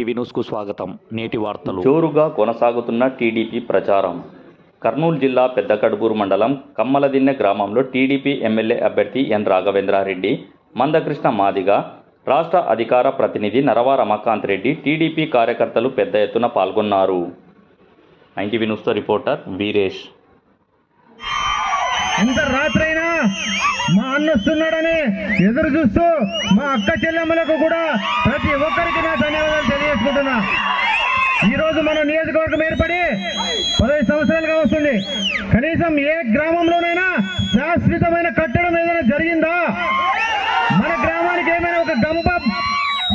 ETV న్యూస్కు స్వాగతం. నేటి వార్తలు. జోరుగా కొనసాగుతున్న టీడీపీ ప్రచారం. కర్నూలు జిల్లా పెద్దకడుబూరు మండలం కమ్మలదిన్నె గ్రామంలో టీడీపీ ఎమ్మెల్యే అభ్యర్థి ఎన్ రాఘవేంద్రారెడ్డి, మందకృష్ణ మాదిగ, రాష్ట్ర అధికార ప్రతినిధి నరవ రమాకాంత్ రెడ్డి, టీడీపీ కార్యకర్తలు పెద్ద ఎత్తున పాల్గొన్నారు. ఈటీవీ న్యూస్తో రిపోర్టర్ వీరేష్. ఎంత రాత్రైనా మా అన్నొస్తున్నాడని ఎదురు చూస్తూ మా అక్క చెల్లెమ్మలకు కూడా ప్రతి ఒక్కరికి నా ధన్యవాదాలు తెలియజేసుకుంటున్నా. ఈరోజు మన నియోజకవర్గం ఏర్పడి 15 సంవత్సరాలుగా వస్తుంది. కనీసం ఏ గ్రామంలోనైనా శాశ్వతమైన కట్టడం ఏదైనా జరిగిందా? మన గ్రామానికి ఏమైనా ఒక గంప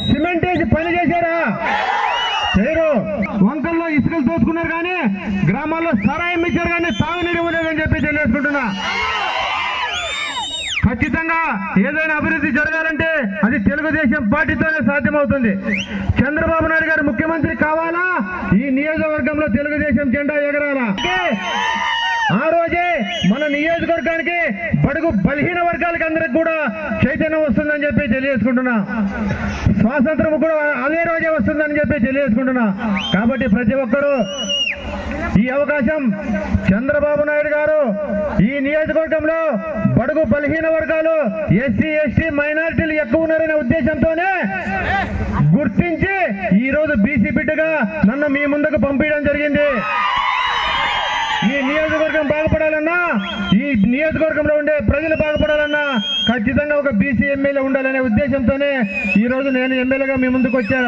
సిమెంట్ వేసి పని చేశారా? చేయరు. వంకల్లో ఇసుకలు దోచుకున్నారు కానీ గ్రామాల్లో సరాయం ఇచ్చారు కానీ తాగునీరు ఇవ్వలేదని చెప్పి తెలియజేసుకుంటున్నా. ఖచ్చితంగా ఏదైనా అభివృద్ధి జరగాలంటే అది తెలుగుదేశం పార్టీతోనే సాధ్యమవుతుంది. చంద్రబాబు నాయుడు గారు ముఖ్యమంత్రి కావాలా, ఈ నియోజకవర్గంలో తెలుగుదేశం జెండా ఎగరాలా? ఆ రోజే మన నియోజకవర్గానికి బడుగు బలహీన వర్గాలకి అందరికి కూడా చైతన్యం వస్తుందని చెప్పి తెలియజేసుకుంటున్నా. స్వాతంత్రం కూడా అదే రోజే వస్తుందని చెప్పి తెలియజేసుకుంటున్నా. కాబట్టి ప్రతి ఒక్కరూ ఈ అవకాశం చంద్రబాబు నాయుడు గారు ఈ నియోజకవర్గంలో బడుగు బలహీన వర్గాలు, ఎస్సీ ఎస్టీ మైనారిటీలు ఎక్కువ ఉన్నారనే ఉద్దేశంతోనే గుర్తించి ఈ రోజు బీసీ బిడ్డగా నన్ను మీ ముందుకు పంపించడం జరిగింది. ఈ నియోజకవర్గం బాగుపడాలన్నా, ఈ నియోజకవర్గంలో ఉండే ప్రజలు బాగుపడాలన్నా ఖచ్చితంగా ఒక బీసీ ఎమ్మెల్యే ఉండాలనే ఉద్దేశంతోనే ఈ రోజు నేను ఎమ్మెల్యేగా మీ ముందుకు వచ్చా.